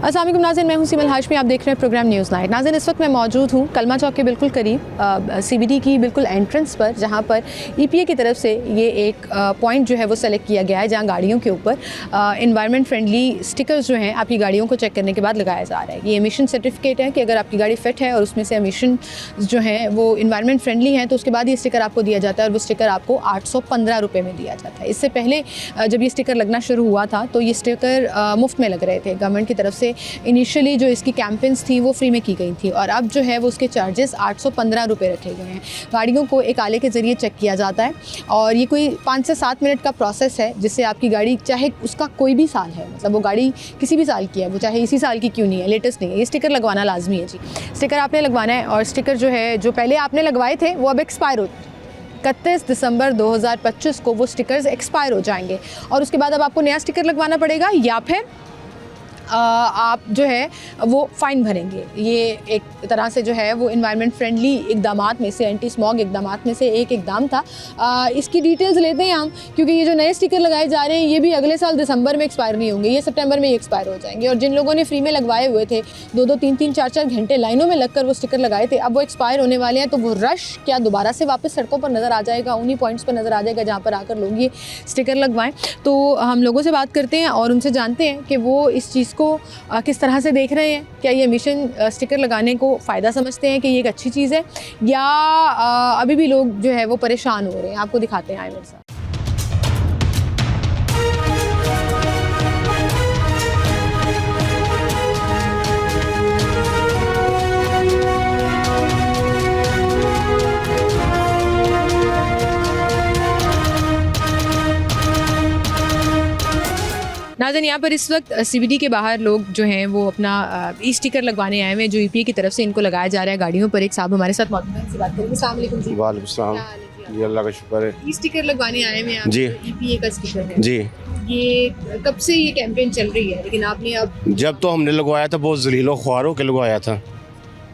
अस्सलाम वालेकुम नाज़रीन, मैं हूं सिमल हाशमी। आप देख रहे हैं प्रोग्राम न्यूज़ नाइट। नाज़रीन, इस वक्त मैं मौजूद हूं कलमा चौक के बिल्कुल करीब CBD की बिल्कुल एंट्रेंस पर, जहां पर EPA की तरफ से ये एक पॉइंट जो है वो सेलेक्ट किया गया है, जहां गाड़ियों के ऊपर इन्वायरमेंट फ्रेंडली स्टिकर्स जो हैं आपकी गाड़ियों को चेक करने के बाद लगाया जा रहा है। ये एमिशन सर्टिफिकेट है कि अगर आपकी गाड़ी फिट है और उसमें से एमिशन जो हैं वो इन्वायरमेंट फ्रेंडली हैं तो उसके बाद ये स्टिकर आपको दिया जाता है, और वो स्टिकर आपको 815 रुपये में दिया जाता है। इससे पहले जब ये स्टिकर लगना शुरू हुआ था तो ये स्टिकर मुफ्त में लग रहे थे। गवर्नमेंट की तरफ से इनिशियली जो इसकी कैंपेन्स थी वो फ्री में की गई थी, और अब जो है वो उसके चार्जेस 815 रुपये रखे गए हैं। गाड़ियों को एक आले के ज़रिए चेक किया जाता है, और ये कोई 5 से 7 मिनट का प्रोसेस है, जिससे आपकी गाड़ी चाहे उसका कोई भी साल है, मतलब वो गाड़ी किसी भी साल की है, वो चाहे इसी साल की क्यों नहीं है, लेटेस्ट नहीं है, ये स्टिकर लगवाना लाजमी है जी। स्टिकर आपने लगवाना है, और स्टिकर जो है जो पहले आपने लगवाए थे वो अब एक्सपायर हो 31 दिसंबर 2025 को वो स्टिकर्स एक्सपायर हो जाएंगे, और उसके बाद अब आपको नया स्टिकर लगवाना पड़ेगा, या फिर आप जो है वो फ़ाइन भरेंगे। ये एक तरह से जो है वो इन्वायरमेंट फ्रेंडली इकदामात में से, एंटी स्मॉग इकदामात में से एक इकदाम था। इसकी डिटेल्स लेते हैं हम, क्योंकि ये जो नए स्टिकर लगाए जा रहे हैं ये भी अगले साल दिसंबर में एक्सपायर नहीं होंगे, ये सितंबर में ही एक्सपायर हो जाएंगे। और जिन लोगों ने फ्री में लगवाए हुए थे, 2-2, 3-3, 4-4 घंटे लाइनों में लगकर वो स्टिकर लगाए थे, अब वो एक्सपायर होने वाले हैं, तो वो रश क्या दोबारा से वापस सड़कों पर नज़र आ जाएगा, उन्हीं पॉइंट्स पर नज़र आ जाएगा जहाँ पर आकर लोग ये स्टिकर लगवाएं। तो हम लोगों से बात करते हैं और उनसे जानते हैं कि वो इस चीज़ को किस तरह से देख रहे हैं। क्या ये एमिशन स्टिकर लगाने को फ़ायदा समझते हैं कि ये एक अच्छी चीज़ है, या अभी भी लोग जो है वो परेशान हो रहे हैं। आपको दिखाते हैं, आए मेरे साथ। नाज़रीन, यहाँ पर इस वक्त CBD के बाहर लोग जो हैं वो अपना स्टिकर लगवाने आए हुए हैं, जो EPA की तरफ से इनको लगाया जा रहा है गाड़ियों पर। एक साहब हमारे साथ मौजूद हैं, उनसे बात करेंगे। अस्सलाम वालेकुम जी। वालेकुम सलाम। ये अल्लाह का शुक्र है। स्टिकर लगवाने आए हुए हैं जी। EPA का स्टिकर है जी, ये कब से ये कैंपेन चल रही है, लेकिन आपने अब जब तो हमने लगवाया था बहुत जलीलो ख्वारों के लगवाया था,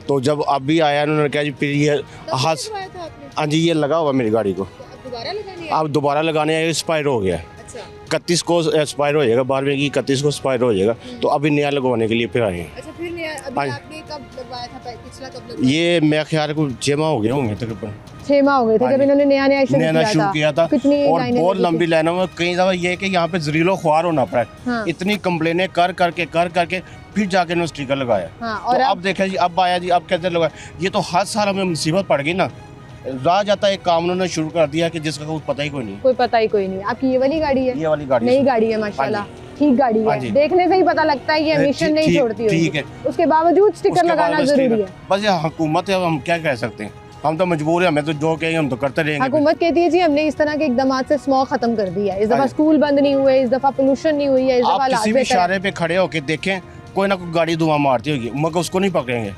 तो जब अभी आया उन्होंने कहा जी फिर ये हाथ, लगवाया था आपने? हाँ जी ये लगा हुआ मेरी गाड़ी को, अब दोबारा लगाने अब दोबारा लगाने आए, एक्सपायर हो गया। अच्छा 31 को एक्सपायर हो जाएगा, 12वें की 31 को एक्सपायर हो जाएगा, तो अभी नया लगवाने के लिए फिर आए हैं। अच्छा, फिर नया अभी हाँ। आपने कब लगवाया था, पिछला कब लगवाया? ये मैं ख्याल को 6 माह हो गए होंगे तकरीबन, 6 माह हो गए थे हाँ जब जी। इन्होंने नया शुरू किया था, कितनी और लाइनें बहुत लगी लंबी थी? लाइनों में कई दफ़ा ये है कि यहाँ पे जरीलो ख्वार होना पड़ा है। हाँ। इतनी कंप्लेनें कर करके फिर जाके इन्होंने स्टिकर लगाया। हाँ, तो और अब देखें जी, अब आया जी, अब कैसे लगाया, ये तो हर साल हमें मुसीबत पड़ गई ना। राह जाता एक काम उन्होंने शुरू कर दिया कि जिसका कुछ पता ही कोई नहीं। कोई पता ही कोई नहीं। आपकी ये वाली गाड़ी है? ये वाली गाड़ी नई से। गाड़ी है माशाल्लाह, हाँ ठीक गाड़ी हाँ है, जी। देखने से ही पता लगता है ये एमिशन नहीं छोड़ती होगी। ठीक है, उसके बावजूद स्टिकर उसके बाद लगाना में जरूरी स्टिकर- है। बस ये हुकूमत है, हम क्या कह सकते हैं, हम तो मजबूर हैं, हमें तो जो कहेंगे हम तो करते रहेंगे। हुकूमत कहती है जी हमने इस तरह के इकदाम से स्मॉग खत्म कर दिया है, इस दफा हाँ। स्कूल बंद नहीं हुए, इस दफा पोल्यूशन नहीं हुई है, इस दफा आप हालात किसी भी बेहतर हैं। इशारे पे खड़े होके देखें, कोई ना कोई गाड़ी धुआं मारती होगी, मगर उसको नहीं पकड़ेंगे।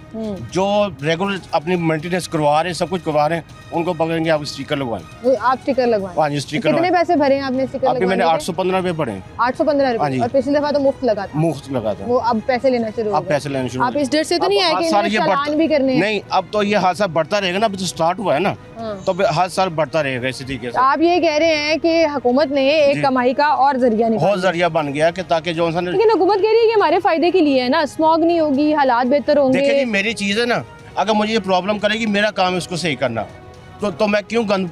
जो रेगुलर अपनी मेंटेनेंस करवा रहे हैं, सब कुछ करवा रहे हैं, उनको पकड़ेंगे। आप स्टिकर लगवाएं। वो आप स्टिकर लगवाएं। हाँ जी, स्टिकर कितने पैसे भरे हैं आपने स्टिकर अभी मैंने लगवाने के? 815 रुपये पड़े, 815 हाँ रुपए, जी। और पिछली दफा तो मुफ्त लगा था, मुफ्त लगा था। वो अब पैसे लेना शुरू हो अब गए। पैसे लेने शुरू आप इस डर से तो नहीं आए कि इन्होंने चालान भी करने हैं? नहीं, अब तो ये हादसा बढ़ता रहेगा ना, अभी तो स्टार्ट हुआ है ना, हाँ। तो हर साल बढ़ता रहेगा इसी तरीके से। आप ये कह रहे हैं कि हुकूमत ने एक जी। कमाई का और जरिया बहुत निकाला, जरिया बन गया कि ताकि जो इंसान, लेकिन हुकूमत कह रही है कि हमारे फायदे के लिए है ना, स्मॉग नहीं होगी, हालात बेहतर देखिए जी होंगे। मेरी चीज़ है ना, अगर मुझे ये प्रॉब्लम करेगी, मेरा काम है उसको सही करना, तो मैं क्यों गंद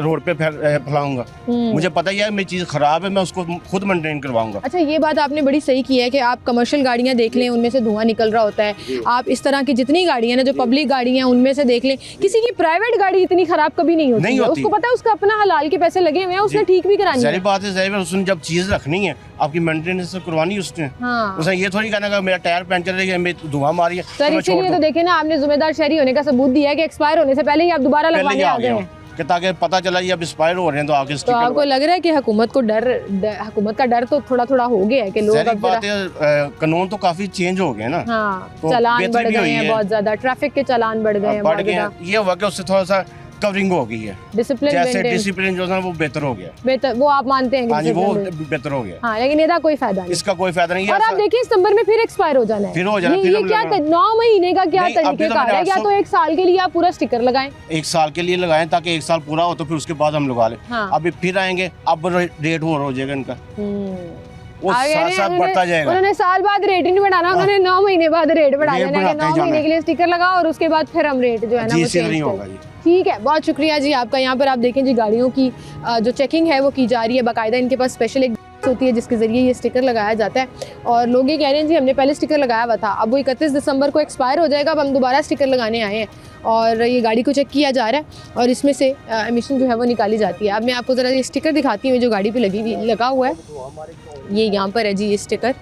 रोड पे फैलाऊंगा। मुझे पता ही है मेरी चीज़ ख़राब है, मैं उसको खुद मेंटेन करवाऊंगा। अच्छा, ये बात आपने बड़ी सही की है कि आप कमर्शियल गाड़ियां देख लें, उनमें से धुआं निकल रहा होता है। आप इस तरह की जितनी गाड़ियां ना जो पब्लिक गाड़ियां, उनमें से देख लें, किसी की प्राइवेट गाड़ी इतनी खराब कभी नहीं होती है। उसको पता है उसका अपना हलाल के पैसे लगे हुए हैं, उसने ठीक भी करानी सारी है। बात है, ज़ाहिर है उसने जब चीज़ रखनी है, आपकी मेंटेनेंस तो करवानी है उसने। हाँ। उसने ये थोड़ी कहना कि मेरा टायर पंचर है, मेरी धुआं मारी है, सर, मैं छोड़ इसीलिए तो दूं। देखे ना, आपने जिम्मेदार शहरी होने का सबूत दिया है कि एक्सपायर होने से पहले ही आप दोबारा पहले लगवाने ही आ आ गए गया हैं। हूं कि ताकि पता चला ये अब एक्सपायर हो रहे हैं, तो आगे तो स्टिकर आपको लग रहा है कि हुकूमत को हुकूमत का डर तो थोड़ा थोड़ा हो गया है कि लोग सारी अब बात जरा- है, कानून तो काफी चेंज हो गए ना। हाँ, तो चालान बेहतरी बढ़ भी गए हुई हैं है। बहुत ज्यादा, ट्रैफिक के चालान बढ़ गए हैं बढ़ बहुत गए ज्यादा, हैं, ये हुआ कि उससे थोड़ा सा कवरिंग हो गई है, डिसिप्लिन जैसे मेंटेन डिसिप्लिन जो है वो बेहतर हो गया। बेहतर, वो आप मानते हैं कि हाँ जी, वो discipline में? बेहतर हो गया। हाँ, लेकिन इसका कोई फायदा नहीं। इसका कोई फायदा नहीं है। और आप देखिए सितंबर में फिर एक्सपायर हो जाना है, फिर हो जाना, ये फिर ये हम क्या लगाना। 9 महीने का क्या नहीं, अभी तो तरीकेकार मैंने है? या 800 तो 1 साल के लिए आप पूरा स्टिकर लगाएं। 1 साल के लिए लगाएं, ताकि 1 साल पूरा हो तो फिर उसके बाद हम लगा लें। हाँ। अभी फिर आएंगे, अब रेट और हो जाएगा इनका। वो आ गया साथ नहीं, साथ बढ़ता जाएगा। उन्होंने साल बाद रेट ही नहीं बढ़ाना, उन्होंने 9 महीने बाद रेट बढ़ा रेट देना कि बढ़ाते 9 जाना महीने है। के लिए स्टिकर लगाओ और उसके बाद फिर हम रेट जो है ना जी वो इससे चेंज नहीं कर होगा जी। ठीक है, बहुत शुक्रिया जी आपका। यहाँ पर आप देखें जी गाड़ियों की जो चेकिंग है वो की जा रही है, बाकायदा इनके पास स्पेशल एक होती है जिसके ज़रिए ये स्टिकर लगाया जाता है। और लोग ये कह रहे हैं जी हमने पहले स्टिकर लगाया हुआ था, अब वो 31 दिसंबर को एक्सपायर हो जाएगा, अब हम दोबारा स्टिकर लगाने आए हैं और ये गाड़ी को चेक किया जा रहा है और इसमें से एमिशन जो है वो निकाली जाती है। अब मैं आपको ज़रा ये स्टिकर दिखाती हूँ जो गाड़ी पे लगा हुआ है। ये यहाँ पर है जी ये स्टिकर,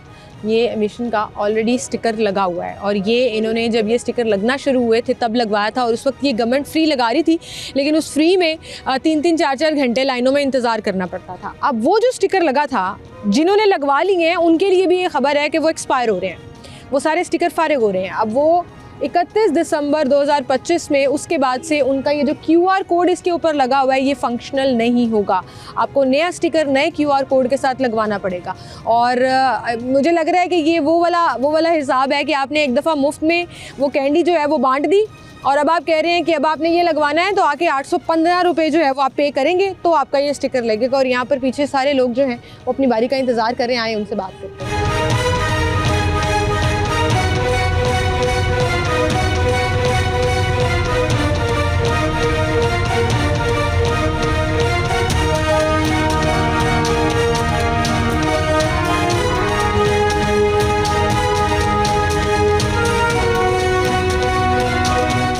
ये एमिशन का ऑलरेडी स्टिकर लगा हुआ है और ये इन्होंने जब ये स्टिकर लगना शुरू हुए थे तब लगवाया था और उस वक्त ये गवर्नमेंट फ्री लगा रही थी, लेकिन उस फ्री में 3-3 4-4 घंटे लाइनों में इंतज़ार करना पड़ता था। अब वो जो स्टिकर लगा था जिन्होंने लगवा लिए हैं उनके लिए भी ये खबर है कि वो एक्सपायर हो रहे हैं, वो सारे स्टिकर फारिग हो रहे हैं। अब वो 31 दिसंबर 2025 में उसके बाद से उनका ये जो QR कोड इसके ऊपर लगा हुआ है ये फंक्शनल नहीं होगा, आपको नया स्टिकर नए QR कोड के साथ लगवाना पड़ेगा। और मुझे लग रहा है कि ये वो वाला हिसाब है कि आपने एक दफ़ा मुफ्त में वो कैंडी जो है वो बांट दी और अब आप कह रहे हैं कि अब आपने ये लगवाना है तो आके 815 रुपये जो है वो आप पे करेंगे तो आपका ये स्टिकर लगेगा। और यहाँ पर पीछे सारे लोग जो हैं वो अपनी बारी का इंतज़ार कर रहे हैं, आए उनसे बात करते हैं।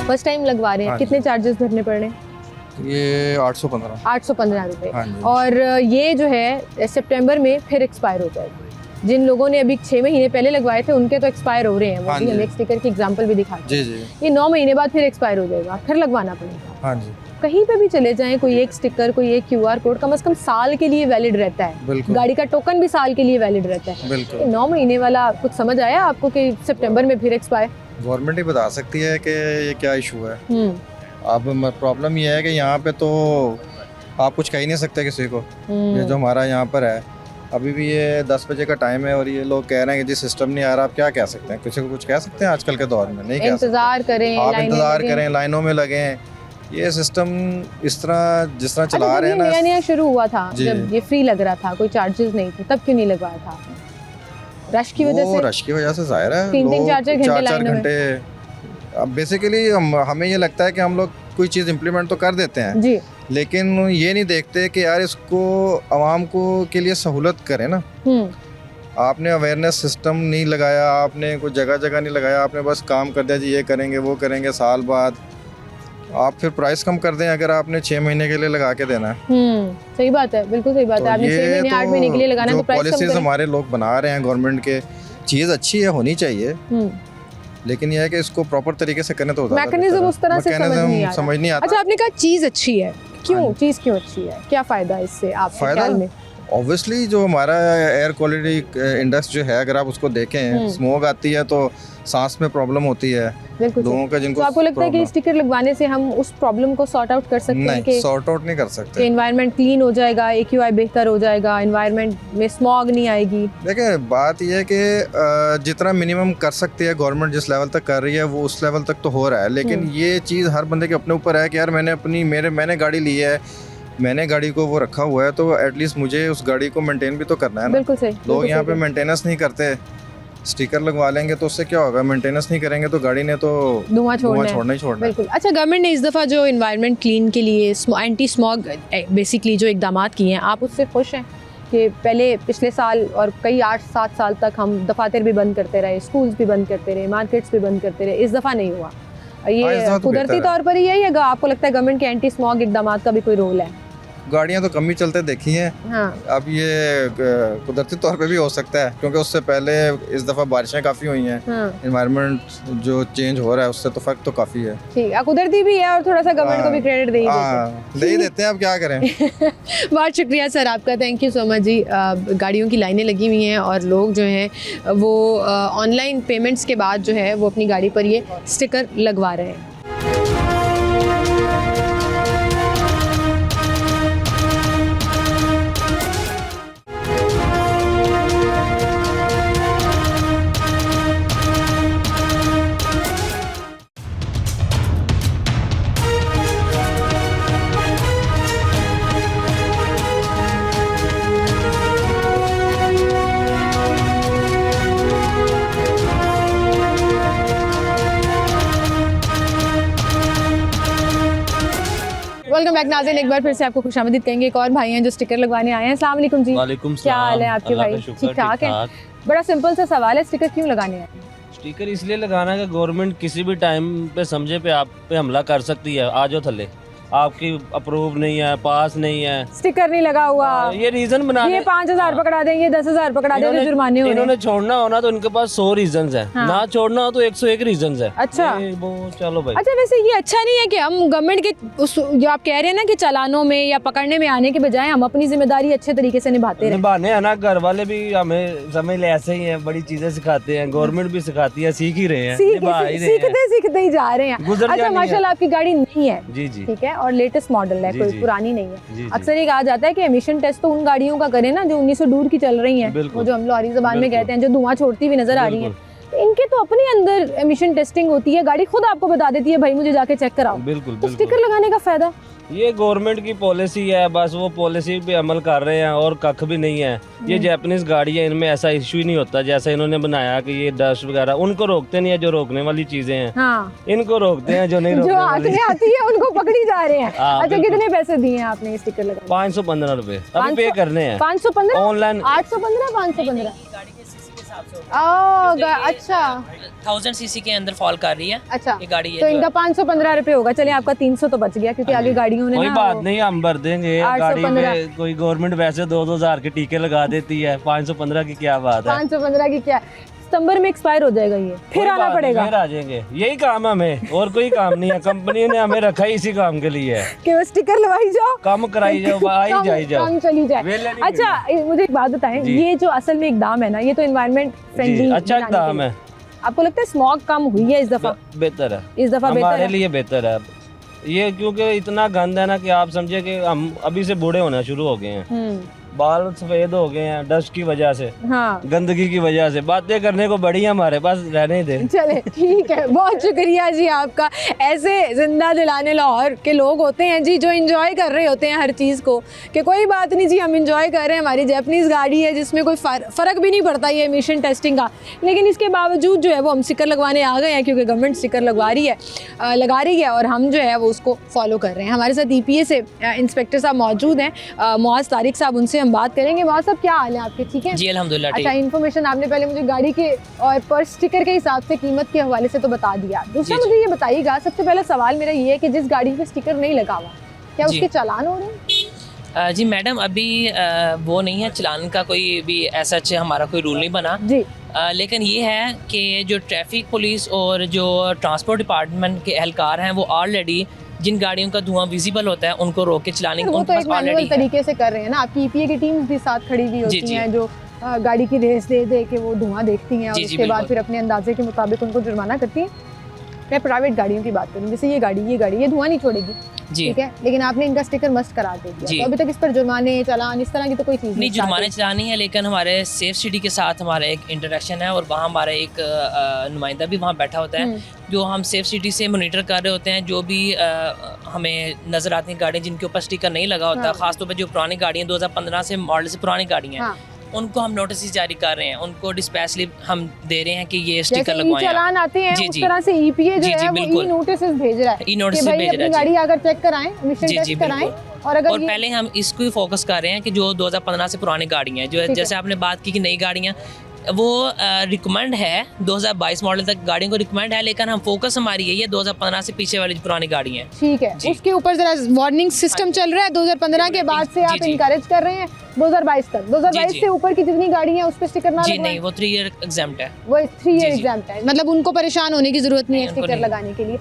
फर्स्ट टाइम लगवा रहे हैं, हाँ कितने चार्जेस भरने पड़ रहे हैं? ये 815। 815 रुपये। हाँ जी। और ये जो है सितंबर में फिर एक्सपायर हो जाएगा। जिन लोगों ने अभी 6 महीने पहले लगवाए थे उनके तो एक्सपायर हो रहे हैं, वो हाँ भी जी। हम एक स्टिकर की एग्जांपल भी दिखा जी जी। ये 9 महीने बाद फिर एक्सपायर हो जाएगा, फिर लगवाना पड़ेगा। हाँ जी कहीं पे भी चले जाएं कोई एक स्टिकर कोई एक QR कोड कम से कम साल के लिए वैलिड रहता है, बिल्कुल गाड़ी का टोकन भी साल के लिए वैलिड रहता है। बिल्कुल। ये 9 महीने वाला कुछ समझ आया आपको कि सितंबर में फिर एक्सपायर? गवर्नमेंट ही बता सकती है कि ये क्या इशू है। अब प्रॉब्लम ये है कि यहाँ पे तो आप कुछ कह ही नहीं सकते किसी को। ये जो हमारा यहाँ पर है अभी भी ये 10 बजे का टाइम है और ये लोग कह रहे हैं कि जी सिस्टम नहीं आ रहा, आप क्या कह सकते हैं? किसी को कुछ कह सकते हैं आजकल के दौर में? नहीं कह सकते। इंतजार करें, आप लाइनें इंतजार लगें। करें, लाइनों में लगें, ये सिस्टम इस तरह जिस तरह चला रहे हैं ना। नया नया शुरू हुआ था जी। जब ये फ्री लग रहा था, कोई चार्जेस नहीं थे, तब क्यों नहीं लगवाया था? रश की वजह वो से? रश की वजह से जाहिर है 3-3 4-4 घंटे 4-4 लाइनों में। घंटे। अब बेसिकली हमें ये लगता है कि हम लोग कोई चीज़ इम्प्लीमेंट तो कर देते हैं जी। लेकिन ये नहीं देखते कि यार इसको आवाम को के लिए सहूलत करें ना। आपने अवेयरनेस सिस्टम नहीं लगाया, आपने कोई जगह जगह नहीं लगाया, आपने बस काम कर दिया जी ये करेंगे वो करेंगे, साल बाद आप फिर प्राइस कम कर दें अगर आपने 6 महीने के लिए लगा के देना है। सही बात है, बिल्कुल सही बात है। आपने 6 महीने 8 महीने के लिए लगाना है तो प्राइस कम पॉलिसीज करें। हमारे लोग बना रहे हैं गवर्नमेंट के, चीज़ अच्छी है, होनी चाहिए, लेकिन यह है कि इसको प्रॉपर तरीके से करने तो मैकेनिज्म उस तरह से समझ नहीं आता। अच्छा, आपने कहा चीज़ अच्छी है, क्यों हाँ। चीज़ क्यों अच्छी है, क्या फ़ायदा इससे आपके ख्याल में? ऑब्वियसली जो हमारा एयर क्वालिटी इंडेक्स जो है अगर आप उसको देखें, स्मोक आती है तो सांस में प्रॉब्लम होती है बिल्कुल। लोगों का, जिनको तो आपको लगता है कि स्टिकर लगवाने से हम उस प्रॉब्लम को सॉर्ट आउट कर सकते हैं नहीं, कि सॉर्ट आउट नहीं कर सकते। एनवायरनमेंट क्लीन हो जाएगा, AQI बेहतर हो जाएगा, एनवायरनमेंट में स्मॉग नहीं आएगी? देखिए बात यह है कि जितना मिनिमम कर सकती है गवर्नमेंट, जिस लेवल तक कर रही है वो उस लेवल तक तो हो रहा है, लेकिन ये चीज़ हर बंदे के अपने ऊपर है कि यार मैंने गाड़ी ली है, मैंने गाड़ी को वो रखा हुआ है तो एटलीस्ट मुझे उस गाड़ी को मेंटेन भी तो करना है ना। बिल्कुल सही। लोग यहाँ पे मेंटेनेंस नहीं करते, स्टिकर लगवा लेंगे तो उससे क्या होगा? मेंटेनेंस नहीं करेंगे तो गाड़ी ने तो धुआं छोड़ना ही छोड़ना है। बिल्कुल। अच्छा, गवर्नमेंट ने इस दफ़ा जो एनवायरनमेंट क्लीन के लिए एंटी स्मॉग बेसिकली जो इकदाम किए हैं, आप उससे खुश हैं? कि पहले पिछले साल और कई 8-7 साल तक हम दफातर भी बंद करते रहे, स्कूल्स भी बंद करते रहे, मार्केट्स भी बंद करते रहे, इस दफ़ा नहीं हुआ। ये कुदरती तौर पर ही है या आपको लगता है गवर्नमेंट के एंटी स्मॉग इकदाम का भी कोई रोल है? गाड़ियाँ तो कम ही चलते देखी हैं। हाँ। अब ये कुदरती तौर पे भी हो सकता है क्योंकि उससे पहले इस दफ़ा बारिशें काफ़ी हुई हैं। हाँ। एनवायरनमेंट जो चेंज हो रहा है उससे तो फ़र्क तो काफ़ी है। ठीक है, कुदरती भी है और थोड़ा सा गवर्नमेंट को भी क्रेडिट दे ही देते हैं, अब क्या करें। बहुत शुक्रिया सर आपका, थैंक यू सो मच जी। गाड़ियों की लाइनें लगी हुई हैं और लोग जो हैं वो ऑनलाइन पेमेंट्स के बाद जो है वो अपनी गाड़ी पर ये स्टिकर लगवा रहे हैं। वेलकम बैक नाज़रीन, एक बार फिर से आपको खुशामदीद कहेंगे। एक और भाई हैं जो स्टिकर लगवाने आए हैं। अस्सलाम वालेकुम जी। वालेकुम क्या हाल है आपके भाई? ठीक ठाक है। बड़ा सिंपल सा सवाल है, स्टिकर क्यों लगाने हैं? स्टिकर इसलिए लगाना है कि गवर्नमेंट किसी भी टाइम पे समझे पे आप पे हमला कर सकती है। आ जाओ थले, आपकी अप्रूव नहीं है, पास नहीं है, स्टिकर नहीं लगा हुआ, ये रीजन बना ये 5,000 पकड़ा देंगे, 10,000 पकड़ा देंगे, जुर्माने हो रहे हैं। इन्होंने छोड़ना हो ना तो इनके पास 100 रीजंस है, हाँ। ना छोड़ना हो तो 101 रीजंस है। अच्छा। वो चलो भाई। अच्छा, वैसे ये अच्छा नहीं है कि हम गवर्नमेंट के उस जो आप कह रहे हैं ना कि चालानों में या पकड़ने में आने के बजाय हम अपनी जिम्मेदारी अच्छे तरीके से निभाते रहे। निभाने है ना, घर वाले भी हमें समझ ले ऐसे ही हैं, बड़ी चीजें सिखाते हैं, गवर्नमेंट भी सिखाती है, सीख ही रहे हैं, निभा ही रहे हैं। सीखते सीखते ही जा रहे हैं। गुजर अच्छा, जानी है। माशाल्लाह आपकी गाड़ी नहीं है, जी जी ठीक है, और लेटेस्ट मॉडल है, जी, कोई जी। पुरानी नहीं है। जी, जी। अक्सर ये कहा जाता है कि एमिशन टेस्ट तो उन गाड़ियों का करें ना जो 1900 दूर की चल रही हैं, बिल्कुल। वो जो हम लोग जबान में बिल्कुल। कहते हैं, जो धुआं छोड़ती हुई नजर आ रही हैं। बिल्कुल। तो इनके तो अपने अंदर एमिशन टेस्टिंग होती है, गाड़ी खुद आपको बता देती है भाई मुझे जाके चेक कराओ। बिल्कुल तो बिल्कुल। स्टिकर लगाने का फायदा? ये गवर्नमेंट की पॉलिसी है, बस वो पॉलिसी पे अमल कर रहे हैं और कख भी नहीं है। ये जापानीज गाड़ी है, इनमें ऐसा इशू ही नहीं होता जैसा इन्होंने बनाया कि ये डस्ट वगैरह, उनको रोकते नहीं है जो रोकने वाली चीजें हैं, हाँ, इनको रोकते हैं जो नहीं जो रोकने हाथ वाली। में आती है उनको पकड़ी जा रहे हैं। हाँ, अच्छा, बिल्कुल। कितने पैसे दिए हैं आपने स्टिकर लगाने? 515 रुपए अभी 500 पे करने हैं 515, ऑनलाइन। 815, 515। गाड़ी के सीसी के हिसाब से होता है। अच्छा 1000 सीसी के अंदर फॉल कर रही है अच्छा, ये गाड़ी है तो जो- इनका 515 रुपए होगा। चलिए आपका 300 तो बच गया, क्योंकि आगे गाड़ियों ने कोई ना बात वो- नहीं, हम भर देंगे। 815। गाड़ी में कोई गवर्नमेंट वैसे 2-2 हजार के टीके लगा देती है, 515 की क्या बात है। 515 की क्या, सितंबर में एक्सपायर हो जाएगा ये, फिर कोई आना बात नहीं, पड़ेगा फिर आ जाएंगे। यही काम है हमें, और कोई काम नहीं है। कंपनी ने हमें रखा ही इसी काम के लिए है। कि वो स्टिकर लगाई जाओ, कम कराई जाओ, आई काम- जाई जाओ। काम चली जाए। वेले नहीं अच्छा, मुझे एक बात बताएं, जी। ये जो असल में इकदाम है ना, ये तो एनवायरनमेंट फ्रेंडली जी, अच्छा इकदाम है, आपको लगता है स्मॉग कम हुई है इस दफा? बेहतर है, इस दफा बेहतर हमारे है? लिए बेहतर है ये, क्योंकि इतना गंद है ना कि आप समझे कि हम अभी से बूढ़े होना शुरू हो गए हैं, बाल सफेद हो गए हैं डस्ट की वजह से, हाँ, गंदगी की वजह से। बातें करने को बड़ी है हमारे पास, रहने ही दे। चले ठीक है, बहुत शुक्रिया जी आपका। ऐसे जिंदा दिलाने लाहौर के लोग होते हैं जी, जो इंजॉय कर रहे होते हैं हर चीज़ को, कि कोई बात नहीं जी, हम इंजॉय कर रहे हैं, हमारी जैपनीज़ गाड़ी है जिसमें कोई फ़र्क भी नहीं पड़ता ये एमिशन टेस्टिंग का, लेकिन इसके बावजूद जो है वो हम स्टिकर लगवाने आ गए हैं, क्योंकि गवर्नमेंट स्टिकर लगा रही है और हम जो है वो उसको फॉलो कर रहे हैं। हमारे साथ EPA से इंस्पेक्टर साहब मौजूद हैं, मुआज़ तारिक साहब, उनसे हम बात करेंगे। मुआज़ साहब, क्या हाल है आपके? ठीक है जी अल्हम्दुलिल्लाह अच्छा, ठीक। इन्फॉर्मेशन आपने पहले मुझे गाड़ी के और पर स्टिकर के हिसाब से कीमत के हवाले से तो बता दिया। दूसरा जी, जी। मुझे ये बताइएगा, सबसे पहला सवाल मेरा ये है कि जिस गाड़ी पे स्टिकर नहीं लगा हुआ, क्या जी। उसके चालान हो रहे हैं? जी मैडम, अभी वो नहीं है, चलान का कोई भी ऐसा हमारा कोई रूल नहीं बना। जी, लेकिन ये है कि जो ट्रैफिक पुलिस और जो ट्रांसपोर्ट डिपार्टमेंट के एहलकार हैं वो ऑलरेडी जिन गाड़ियों का धुआं विजिबल होता है उनको रोक के चलाने वो उनके तो पास एक मैनुअल ऑलरेडी है। तरीके से कर रहे हैं ना। आपकी EPA की टीम्स भी साथ खड़ी हुई होती जी। हैं, जो गाड़ी की रेस दे दे के वो धुआं देखती हैं और जी, जी, उसके बाद बिल्कुल। फिर अपने अंदाजे के मुताबिक उनको जुर्माना करती हैं। मैं प्राइवेट गाड़ियों की बात करूँ, जैसे ये गाड़ी ये धुआं नहीं छोड़ेगी, जी ठीक है, लेकिन आपने इनका स्टिकर मस्ट करा दे दिया, जी। तो अभी तक इस पर जुर्माने, चालान, इस तरह की तो कोई चीज़ नहीं, start जुर्माने हुई। चलानी है, लेकिन हमारे सेफ सिटी के साथ हमारा एक इंटरेक्शन है और वहाँ हमारा एक नुमाइंदा भी वहाँ बैठा होता है, जो हम सेफ सिटी से मॉनिटर कर रहे होते हैं। जो भी हमें नज़र आती हैं गाड़ियाँ जिनके ऊपर स्टिकर नहीं लगा होता, हाँ। खासतौर पर जो पुरानी गाड़ियाँ 2015 से मॉडल से पुरानी गाड़ियाँ हाँ। हैं, उनको हम नोटिस जारी कर रहे हैं, उनको डिस्पैच स्लिप हम दे रहे हैं कि ये स्टिकर जैसे लगवाएं आप। चालान आते हैं जी, उस जी। तरह से EPA जो जी, जी, है वो बिल्कुल। नोटिस भेज रहा है ई-नोटिस कि भाई भेज रहा अपनी है, जी। गाड़ी अगर चेक कराएं, एमिशन जी, टेस्ट जी, कराएं, बिल्कुल। और अगर और ये पहले हम इसको ही फोकस कर रहे हैं कि जो 2015 से पुरानी गाड़ियाँ हैं, जो ठीक है। जैसे आपने बात की कि नई गाड़ियाँ, वो रिकमेंड है 2022 मॉडल तक गाड़ियों को रिकमेंड है, लेकिन हम फोकस हमारी यही है 2015 से पीछे वाली जो पुरानी गाड़ियाँ हैं। ठीक है, जी। उसके ऊपर जरा वार्निंग सिस्टम चल रहा है 2015 के बाद से, आप जी, जी। इनकरेज कर रहे हैं 2022 तक। 2022 जी, जी। से ऊपर की जितनी गाड़ी है उस पर स्टिकर ना जी लगवाएं। नहीं, वो 3 ईयर एग्जाम्प्ट है। वो 3 ईयर जी, जी। एग्जाम है, मतलब उनको परेशान होने की जरूरत नहीं है नहीं, उनको स्टिकर नहीं। लगाने के लिए।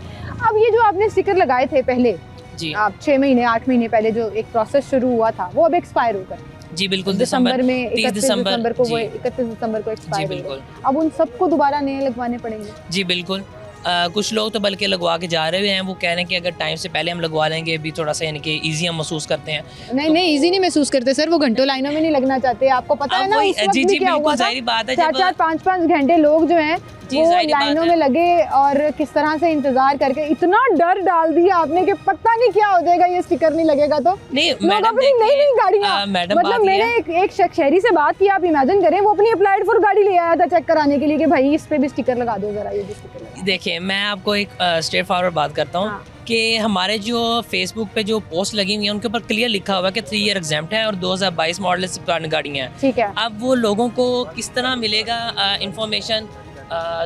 अब ये जो आपने स्टिकर लगाए थे पहले, जी आप 6 महीने 8 महीने पहले जो एक प्रोसेस शुरू हुआ था, वो अब एक्सपायर होगा जी बिल्कुल, दिसंबर में 30 31 दिसंबर को, वो जी 31 दिसंबर को जी एक्सपायर हो बिल्कुल गए। अब उन सबको दोबारा नए लगवाने पड़ेंगे। जी बिल्कुल। कुछ लोग तो बल्कि लगवा के जा रहे हैं, वो कह रहे हैं कि अगर टाइम से पहले हम लगवा लेंगे भी थोड़ा सा, यानी कि ईजी हम महसूस करते हैं। नहीं इजी नहीं महसूस करते सर, वो घंटों लाइनों में नहीं लगना चाहते। आपको पता है अब ना वही- उस वक्त जी, भी जी, क्या बिल्कुल, हुआ था? जाहिर बात है, 4-4 जब- 5-5 घंटे लोग जो हैं जी, वो जाहिर बात लाइनों है। में लगे और किस तरह से इंतजार करके इतना डर डाल दिया आपने कि पता नहीं क्या हो जाएगा ये स्टिकर नहीं लगेगा तो। नहीं लोग मैडम, अपनी नई नई गाड़ियाँ, मैडम मतलब बात ये मैंने है- एक शहरी से बात की, आप इमेजिन करें, वो अपनी अप्लाइड फॉर गाड़ी ले आया था चेक कराने के लिए कि भाई इस पे भी स्टिकर लगा दो जरा, ये भी स्टिकर लगा। देखिए मैं आपको एक स्ट्रेट फॉरवर्ड बात करता हूँ। हाँ। कि हमारे जो फेसबुक पे जो पोस्ट लगी हुई है उनके ऊपर क्लियर लिखा हुआ है कि 3 ईयर एग्जाम्प्ट है और 2022 मॉडल से पुरानी गाड़ियाँ हैं। ठीक है। अब वो लोगों को किस तरह मिलेगा इंफॉर्मेशन,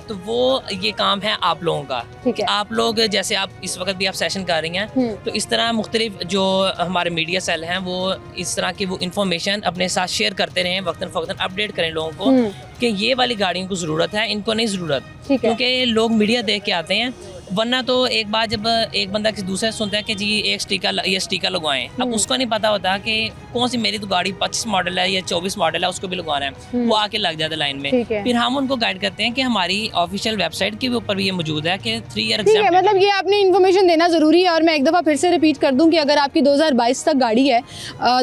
तो वो ये काम है आप लोगों का। ठीक है। आप लोग जैसे आप इस वक्त भी आप सेशन कर रही हैं, तो इस तरह मुख्तलिफ जो हमारे मीडिया सेल हैं वो इस तरह की वो इंफॉर्मेशन अपने साथ शेयर करते रहें, वक्तन फ़वक्तन अपडेट करें लोगों को कि ये वाली गाड़ियों को ज़रूरत है, इनको नहीं ज़रूरत। ठीक है। क्योंकि लोग मीडिया देख के आते हैं, वरना तो एक बार जब एक बंदा किसी दूसरे से सुनता है कि जी एक ये स्टिकर लगवाएं, अब उसको नहीं पता होता कि कौन सी मेरी तो गाड़ी 25 मॉडल है या 24 मॉडल है, उसको भी लगवाना है, वो आके लग जाता है लाइन में। ठीक है। फिर हम उनको गाइड करते हैं कि हमारी ऑफिशियल वेबसाइट के ऊपर भी ये मौजूद है कि 3 ईयर ठीक है, मतलब ये आपने इन्फॉर्मेशन देना ज़रूरी है। और मैं एक दफ़ा फिर से रिपीट कर दूं कि अगर आपकी 2022 तक गाड़ी है,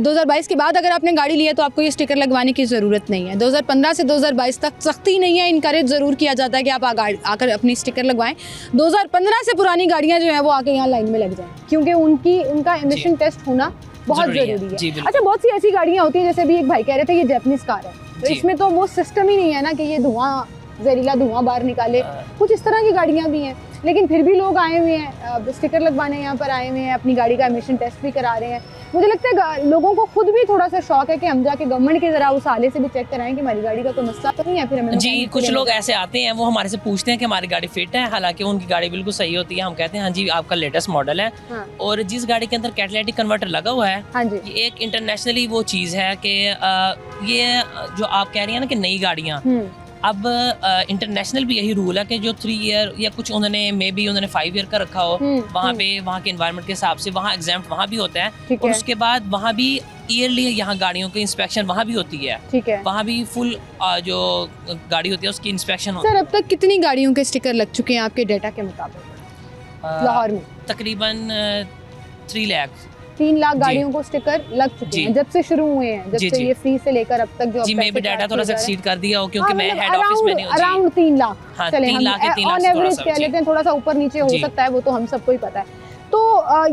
2022 के बाद अगर आपने गाड़ी ली है तो आपको ये स्टिकर लगवाने की ज़रूरत नहीं है। 2015 से 2022 तक सख्ती नहीं है, इनकरेज ज़रूर किया जाता है कि आप आकर अपनी स्टिकर लगवाएं। 2015 से पुरानी गाड़ियाँ जो है वो आके यहाँ लाइन में लग जाएं, क्योंकि उनका एमिशन टेस्ट होना बहुत ज़रूरी है। अच्छा, बहुत सी ऐसी गाड़ियाँ होती हैं, जैसे भी एक भाई कह रहे थे ये जैपनीज़ कार है, तो इसमें तो वो सिस्टम ही नहीं है ना कि ये जहरीला धुआं बाहर निकाले। कुछ इस तरह की गाड़ियाँ भी हैं, लेकिन फिर भी लोग आए हुए हैं, स्टिकर लगवाने यहाँ पर आए हुए हैं, अपनी गाड़ी का एमिशन टेस्ट भी करा रहे हैं। मुझे लगता है लोगों को खुद भी थोड़ा सा शौक है कि हम जाके गवर्नमेंट की जरा उस हाले से भी चेक कराएं कि हमारी गाड़ी का कोई मसला तो नहीं है। फिर हमें जी, कुछ लोग ऐसे आते हैं, वो हमारे से पूछते हैं कि हमारी गाड़ी फिट है, हालांकि उनकी गाड़ी बिल्कुल सही होती है। हम कहते हैं हाँ जी आपका लेटेस्ट मॉडल है। हाँ। और जिस गाड़ी के अंदर कैटालिटिक कन्वर्टर लगा हुआ है, हाँ जी, ये एक इंटरनेशनली वो चीज़ है कि ये जो आप कह रही है ना कि नई गाड़ियाँ, अब इंटरनेशनल भी यही रूल है कि जो 3 ईयर या कुछ उन्होंने 5 ईयर का रखा हो, वहाँ पे वहाँ के एनवायरनमेंट के हिसाब से वहाँ एग्जाम्प्ट वहाँ भी होता है, और उसके बाद वहाँ भी ईयरली यहाँ गाड़ियों की इंस्पेक्शन वहाँ भी होती है। ठीक है। वहाँ भी फुल जो गाड़ी होती है उसकी इंस्पेक्शन होती है। सर, अब तक कितनी गाड़ियों के स्टिकर लग चुके हैं आपके डेटा के मुताबिक लाहौर में? तकरीबन 3 लाख गाड़ियों को स्टिकर लग चुके हैं जब से शुरू हुए हैं, जब से ये फ्री से लेकर अब तक जो जी मैं भी डाटा थोड़ा सा एक्सीड कर दिया हो क्योंकि मैं हेड ऑफिस में नहीं हूं। अराउंड 3 लाख। हाँ, चले 3 लाख हम ऑन एवरेज कह लेते हैं, थोड़ा सा ऊपर नीचे हो सकता है, वो तो हम सबको ही पता है। तो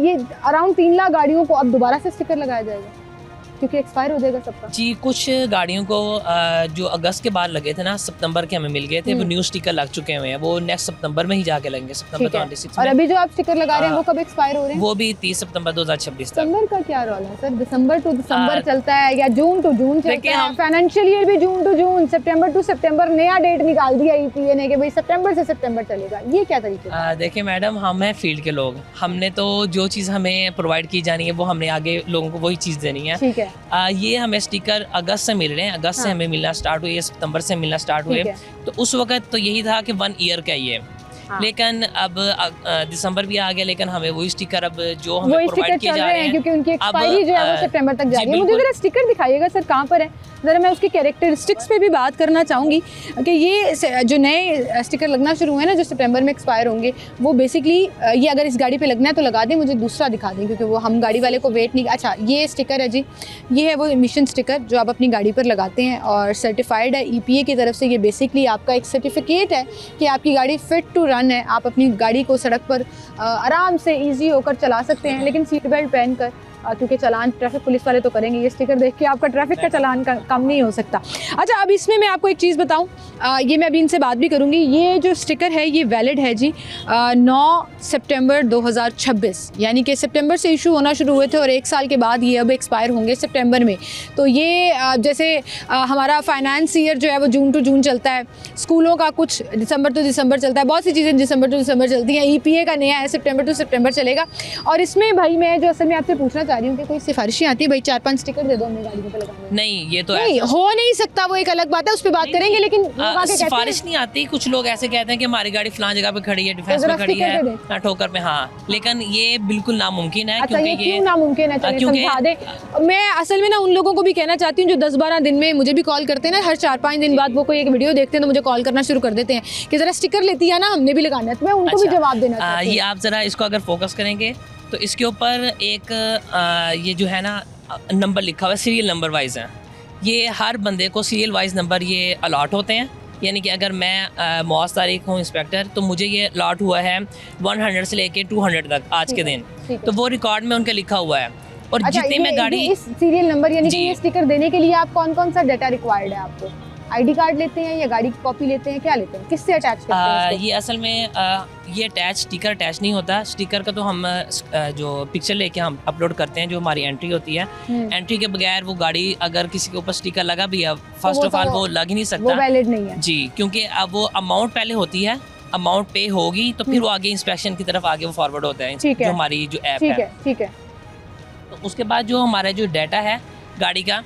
ये अराउंड 3 लाख गाड़ियों को अब दोबारा से स्टिकर लगाया जाएगा क्योंकि एक्सपायर हो जाएगा सबका? जी, कुछ गाड़ियों को जो अगस्त के बाद लगे थे ना, सितंबर के हमें मिल गए थे, वो न्यू स्टिकर लग चुके हुए हैं, वो नेक्स्ट सितंबर में ही जाके लगेंगे, सितंबर 26 में। और अभी जो आप स्टिकर लगा रहे हैं वो कब एक्सपायर हो रहे हैं? वो भी 30 सितंबर 2026 तक। सितंबर का क्या रोल है सर? दिसंबर टू दिसंबर चलता है या जून टू जून चलता है? फाइनेंशियल ईयर भी जून टू जून, सितंबर टू सितंबर नया डेट निकाल दिया ईपीए ने कि भाई सितंबर से सितंबर चलेगा। ये क्या तरीका? देखिए मैडम, हम हैं फील्ड के लोग, हमने तो जो चीज़ हमें प्रोवाइड की जानी है वो हमने आगे लोगों को वही चीज़ देनी है। ठीक है। ये हमें स्टिकर अगस्त से मिल रहे हैं, अगस्त से हमें मिलना स्टार्ट हुए, सितंबर से मिलना स्टार्ट हुए, तो उस वक्त तो यही था कि 1 ईयर का ये। लेकिन अब दिसंबर भी आ गया, लेकिन हमें वही स्टिकर अब जो हमें प्रोवाइड किए जा रहे हैं क्योंकि उनकी एक्सपायरी जो है वो सितंबर तक जा रही है। मुझे जरा स्टिकर दिखाइएगा सर, कहाँ पर है? ज़रा मैं उसकी कैरेक्टरिस्टिक्स पे भी बात करना चाहूँगी कि ये जो नए स्टिकर लगना शुरू हुए हैं ना, जो सितंबर में एक्सपायर होंगे, वो बेसिकली ये अगर इस गाड़ी पे लगना है तो लगा दें, मुझे दूसरा दिखा दें क्योंकि वो हम गाड़ी वाले को वेट नहीं। अच्छा, ये स्टिकर है जी, ये है वो एमिशन स्टिकर जो आप अपनी गाड़ी पर लगाते हैं और सर्टिफाइड है ईपीए की तरफ से। ये बेसिकली आपका एक सर्टिफिकेट है कि आपकी गाड़ी फ़िट टू रन है, आप अपनी गाड़ी को सड़क पर आराम से ईजी होकर चला सकते हैं, लेकिन सीट बेल्ट पहन कर, क्योंकि चालान ट्रैफिक पुलिस वाले तो करेंगे। ये स्टिकर देख के आपका ट्रैफिक का चालान कम नहीं हो सकता। अच्छा, अब इसमें मैं आपको एक चीज़ बताऊं, ये मैं अभी इनसे बात भी करूंगी। ये जो स्टिकर है ये वैलिड है जी 9 सितंबर 2026, यानी कि सितंबर से इशू होना शुरू हुए थे और 1 साल के बाद ये अब एक्सपायर होंगे सितंबर में। तो ये जैसे हमारा फाइनेंस ईयर जो है वो जून टू जून चलता है, स्कूलों का कुछ दिसंबर टू दिसंबर चलता है, बहुत सी चीज़ें दिसंबर टू दिसंबर चलती हैं। ईपीए का नया है, सितंबर टू सितंबर चलेगा। और इसमें भाई मैं जो असल में आपसे पूछना चाह रही हूँ कि कोई सिफारिशें आती है भाई 4-5 स्टिकर दे दो अपनी गाड़ियों पे लगाने? नहीं, ये तो नहीं हो नहीं सकता, वो एक अलग बात है, उस पर बात करेंगे। लेकिन सिफारिश नहीं आती। कुछ लोग ऐसे कहते हैं कि हमारी गाड़ी फलां जगह पे खड़ी है, डिफेंस में खड़ी है, ठोकर पे। हाँ, लेकिन ये बिल्कुल नामुमकिन है। क्योंकि ये क्यों नामुमकिन है? समझा दे। मैं असल में ना उन लोगों को भी कहना चाहती हूँ जो 10-12 दिन में मुझे भी कॉल करते हैं ना, हर 4-5 दिन बाद वो कोई एक वीडियो देखते हैं तो मुझे कॉल करना शुरू कर देते हैं कि जरा स्टिकर लेती है ना, हमने भी लगाना है। तो मैं उनको भी जवाब देना चाहती हूँ। ये आप जरा इसको अगर फोकस करेंगे तो इसके ऊपर एक ये जो है ना नंबर लिखा हुआ है, सीरियल नंबर वाइज है। ये हर बंदे को सीरियल वाइज नंबर ये अलॉट होते हैं, यानी कि अगर मैं मौज तारीख हूँ इंस्पेक्टर, तो मुझे ये अलॉट हुआ है 100 से लेके 200 तक आज के दिन, तो वो रिकॉर्ड में उनका लिखा हुआ है। और जितने में गाड़ी इस सीरियल नंबर यानी कि ये स्टिकर देने के लिए आप कौन कौन सा डाटा रिक्वायर्ड है आपको? आईडी कार्ड लेते हैं या गाड़ी की कॉपी लेते हैं, क्या लेते हैं, किससे अटैच करते हैं इसको? ये असल में ये स्टिकर अटैच नहीं होता। स्टिकर का तो हम जो पिक्चर लेके हम अपलोड करते हैं, जो हमारी एंट्री होती है, एंट्री के बगैर वो गाड़ी अगर किसी के ऊपर स्टिकर लगा भी है, फर्स्ट ऑफ ऑल वो लग ही नहीं वो सकता वैलिड नहीं है। जी, क्योंकि अब वो अमाउंट पहले होती है, अमाउंट पे होगी तो फिर वो आगे इंस्पेक्शन की तरफ आगे वो फॉरवर्ड होता है, ठीक है। जो हमारी जो ऐप ठीक है। है, ठीक है। तो उसके बाद जो हमारा जो डाटा है गाड़ी का,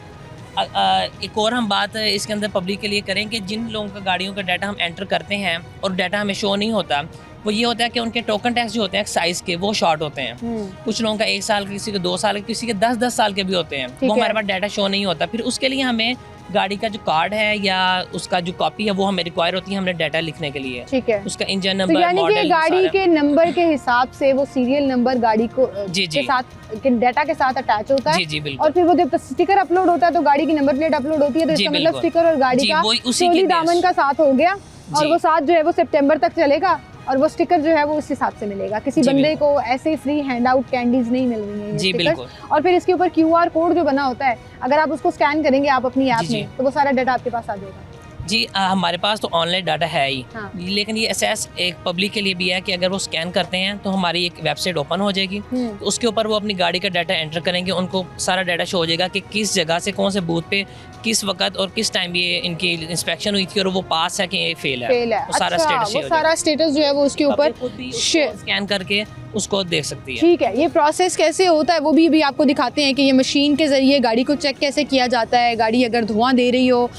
एक और हम बात इसके अंदर पब्लिक के लिए करें कि जिन लोगों का गाड़ियों का डाटा हम एंटर करते हैं और डाटा हमें शो नहीं होता, वो ये होता है कि उनके टोकन टैक्स जो होते हैं एक्साइज के, वो शॉर्ट होते हैं। कुछ लोगों का 1 साल, किसी के 2 साल, किसी के 10-10 साल के भी होते हैं, वो हमारे पास डाटा शो नहीं होता। फिर उसके लिए हमें गाड़ी का जो कार्ड है या उसका जो कॉपी है वो हमें रिक्वायर होती है हमने डाटा लिखने के लिए। ठीक है, उसका इंजन तो नंबर, यानी कि मॉडल, गाड़ी के नंबर के हिसाब से वो सीरियल नंबर गाड़ी को जी, के जी। साथ के डाटा के साथ अटैच होता है। जी जी बिल्कुल। और फिर वो जब स्टिकर अपलोड होता है तो गाड़ी की नंबर प्लेट अपलोड होती है, तो जी, इसका मतलब बिल्कुल। स्टिकर और गाड़ी जी, का वही उसी चोली के दामन बेस। का साथ हो गया, और जी। वो साथ जो है वो सितंबर तक चलेगा, और वो स्टिकर जो है वो उस हिसाब से मिलेगा। किसी जी, बंदे को ऐसे फ्री हैंड आउट कैंडीज नहीं मिल रही हैं ये जी stickers। बिल्कुल। और फिर इसके ऊपर QR कोड जो बना होता है, अगर आप उसको स्कैन करेंगे आप अपनी ऐप जी, जी। में, तो वो सारा डाटा आपके पास आ जाएगा। जी हमारे पास तो ऑनलाइन डाटा है ही, हाँ। लेकिन ये एसेस एक पब्लिक के लिए भी है कि अगर वो स्कैन करते हैं तो हमारी एक वेबसाइट ओपन हो जाएगी, तो उसके ऊपर वो अपनी गाड़ी का डाटा एंटर करेंगे, उनको सारा डाटा शो हो जाएगा कि किस जगह से कौन से बूथ पे किस वक्त और किस टाइम ये इनकी इंस्पेक्शन हुई थी और वो पास है कि ये फेल है। फेल है। वो सारा अच्छा, स्टेटस वो सारा स्टेटस जो है वो उसके ऊपर share- स्कैन करके उसको देख सकती है। ठीक है। ये प्रोसेस कैसे होता है वो भी आपको दिखाते हैं कि ये मशीन के ज़रिए गाड़ी को चेक कैसे किया जाता है। गाड़ी अगर धुआं दे रही हो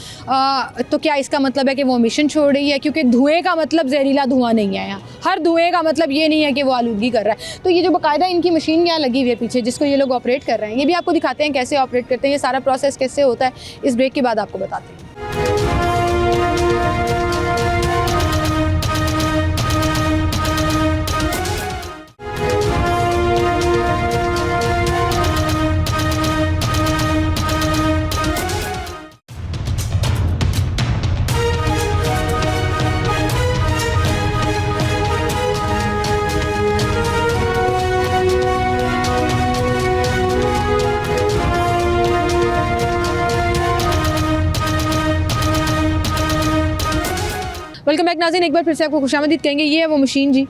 तो क्या इसका मतलब है कि वो एमिशन छोड़ रही है, क्योंकि धुएं का मतलब जहरीला धुआं नहीं है। यहाँ हर धुएं का मतलब ये नहीं है कि वो आलूदगी कर रहा है। तो ये जो बाकायदा इनकी मशीन यहाँ लगी हुई है पीछे, जिसको ये लोग ऑपरेट कर रहे हैं, ये भी आपको दिखाते हैं कैसे ऑपरेट करते हैं, ये सारा प्रोसेस कैसे होता है। इस ब्रेक के बाद आपको बताते हैं। वेलकम बैक नाज़रीन, एक बार फिर से आपको खुशामदीद कहेंगे। ये है वो मशीन जी,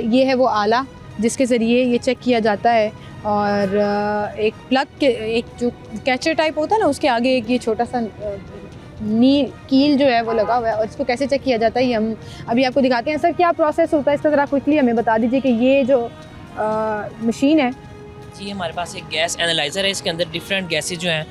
ये है वो आला जिसके ज़रिए ये चेक किया जाता है। और एक प्लग के एक जो कैचर टाइप होता है ना, उसके आगे एक ये छोटा सा नील कील जो है वो लगा हुआ है, और इसको कैसे चेक किया जाता है ये हम अभी आपको दिखाते हैं। सर क्या प्रोसेस होता है इसका, ज़रा क्विकली हमें बता दीजिए कि ये जो मशीन है। जी हमारे पास एक गैस एनालाइज़र है, इसके अंदर डिफरेंट गैसेज जो हैं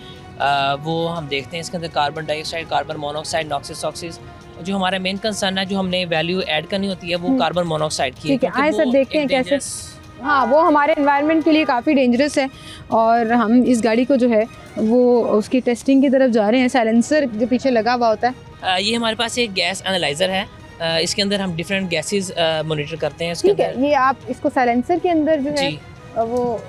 वो हम देखते हैं। इसके अंदर कार्बन डाइऑक्साइड, कार्बन मोनोऑक्साइड, नॉक्सिस ऑक्सीज। जो हमारा मेन कंसर्न है, जो हमने वैल्यू ऐड करनी होती है, वो कार्बन मोनोऑक्साइड की है। ठीक है, क्योंकि आए वो सर देखते एक हैं कैसे। dangerous- हाँ, वो हमारे एनवायरनमेंट के लिए काफ़ी डेंजरस है, और हम इस गाड़ी को जो है वो उसकी टेस्टिंग की तरफ जा रहे हैं। साइलेंसर जो पीछे लगा हुआ होता है, ये हमारे पास एक गैस एनालाइज़र है, इसके अंदर हम डिफरेंट गैसेस मॉनिटर करते हैं। इसके ठीक है। अंदर ये आप इसको साइलेंसर के अंदर जो है जी वो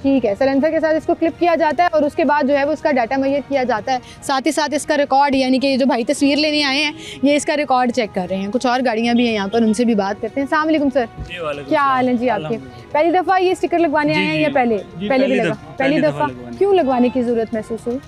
ठीक है, साइलेंसर के साथ इसको क्लिप किया जाता है, और उसके बाद जो है वो इसका डाटा मुहैया किया जाता है। साथ ही साथ इसका रिकॉर्ड, यानी कि जो भाई तस्वीर लेने आए हैं ये इसका रिकॉर्ड चेक कर रहे हैं। कुछ और गाड़ियाँ भी हैं यहाँ पर, उनसे भी बात करते हैं। अस्सलाम वालेकुम सर, क्या हाल है जी आपके? पहली दफ़ा ये स्टिकर लगवाने आए हैं या पहले भी लगा? पहली दफ़ा। क्यों लगवाने की ज़रूरत महसूस हुई?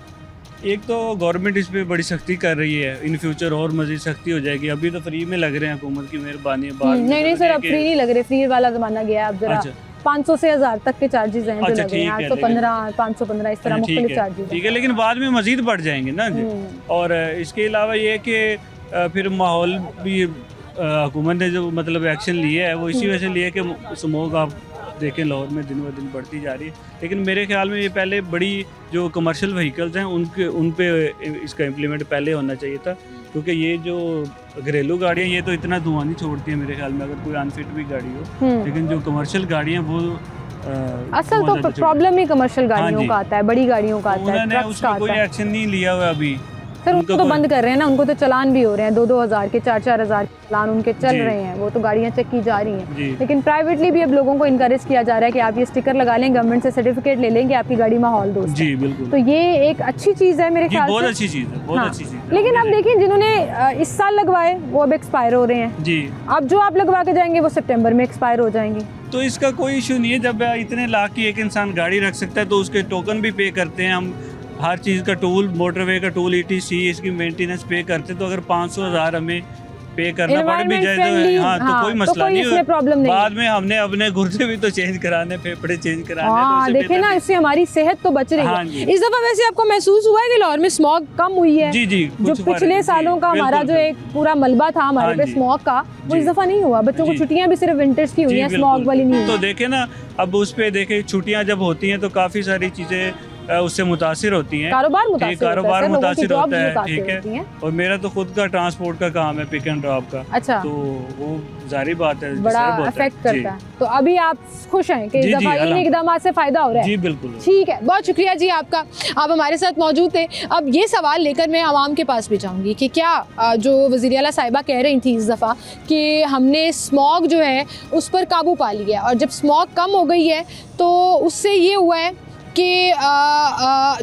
एक तो गवर्नमेंट इस पे बड़ी सख्ती कर रही है, इन फ्यूचर और मजीद सख्ती हो जाएगी। अभी तो फ्री में लग रहे हैं, हुकूमत की मेहरबानी है। बाद में नहीं तो सर, अब देखिए- फ्री नहीं लग रहे, फ्री वाला ज़माना गया है। अब जरा अच्छा 500 से 1000 तक के चार्जेस हैं जो अच्छा, लग रहे हैं। ठीक है, 815, 515 इस तरह मुख्तलिफ चार्जेस ठीक है, लेकिन बाद में मजीद बढ़ जाएंगे ना जी। और इसके अलावा ये कि फिर माहौल भी हुकूमत ने जो मतलब एक्शन लिया है वो इसी वजह से लिया कि स्मोक आप देखें लाहौर में दिन ब दिन बढ़ती जा रही है। लेकिन मेरे ख्याल में ये पहले बड़ी जो कमर्शियल व्हीकल्स हैं उन पे इसका इम्प्लीमेंट पहले होना चाहिए था, क्योंकि ये जो घरेलू गाड़ियाँ ये तो इतना धुआं नहीं छोड़ती है मेरे ख्याल में, अगर कोई अनफिट भी गाड़ी हो। लेकिन जो कमर्शियल गाड़ियाँ वो असल तो प्रॉब्लम ही कमर्शियल गाड़ियों जी। का आता है, बड़ी गाड़ियों का आता है, उन्होंने ट्रक्स का उसमें कोई आता है। एक्शन नहीं लिया हुआ अभी। सर उनका उनको तो कोई- बंद कर रहे हैं ना, उनको तो चलान भी हो रहे हैं, 2-2 हज़ार के, 4-4 हज़ार के चलान उनके चल जी। रहे हैं, वो तो गाड़ियाँ चेक की जा रही हैं। जी लेकिन प्राइवेटली भी अब लोगों को इनकरेज किया जा रहा है कि आप ये स्टिकर लगा लें, गवर्नमेंट से सर्टिफिकेट ले लें कि आपकी गाड़ी माहौल दोस्त है। जी बिल्कुल तो ये एक अच्छी चीज़ है मेरे जी, ख्याल बहुत से। अच्छी चीज़ है, बहुत हाँ। अच्छी चीज़ है। लेकिन अब देखिए, जिन्होंने इस साल लगवाए वो अब एक्सपायर हो रहे हैं। जी, अब जो आप लगवा के जाएंगे वो सितंबर में एक्सपायर हो जाएंगी। तो इसका कोई इशू नहीं है। जब इतने लाख की एक इंसान गाड़ी रख सकता है तो उसके टोकन भी पे करते हैं हम, हर चीज़ का टूल, मोटरवे का टूल, ETC, इसकी मेंटेनेंस पे करते, तो अगर 500,000 हमें पे करना पड़े भी जाए Environment तो हाँ, तो friendly, कोई हाँ, मसला तो कोई नहीं इसमें problem नहीं है। बाद में हमने अपने गुर्दे भी तो चेंज कराने, फेफड़े चेंज कराने, हाँ तो इससे देखे ना, बेहतर- इससे हमारी सेहत तो बच रही हाँ है। जी। इस दफा वैसे आपको महसूस हुआ है कि लाहौर में स्मॉग कम हुई है? जी जो कुछ फर्क- पिछले जी, सालों का हमारा बिल्कुल, जो एक पूरा मलबा था हमारे हाँ पे जी। स्मॉग का, वो जी। इस दफा नहीं हुआ। बच्चों को जी। छुट्टियां भी सिर्फ विंटर्स की हुई जी, हैं, बिल्कुल। स्मॉग वाली नहीं तो हुई। देखे ना, अब उस पे देखे छुट्टियां जब होती हैं तो काफ़ी सारी चीज़ें उससे मुतासिर होती हैं। कारोबार ठीक, मुतासिर होता है, कारोबार सर, लोगों की मुतासिर jobs होता है, मुतासिर ठीक होती है। हैं। और मेरा तो खुद का ट्रांसपोर्ट का काम है, पिक एंड ड्रॉप का। अच्छा। तो वो जारी बात है, बड़ा disturb होता अफेक्ट जी। करता है। तो अभी आप खुश हैं कि इस जी, जी, दफा इन अलहम- इकदाम से फायदा हो रहा है? जी बिल्कुल। ठीक है, बहुत शुक्रिया जी आपका, आप हमारे साथ मौजूद थे। अब ये सवाल लेकर मैं आवाम के पास भी जाऊंगी कि क्या जो वज़ीर आला साहिबा कह रही थी इस दफ़ा कि हमने स्मॉग जो है उस पर काबू पा लिया, और जब स्मॉग कम हो गई है तो उससे ये हुआ है कि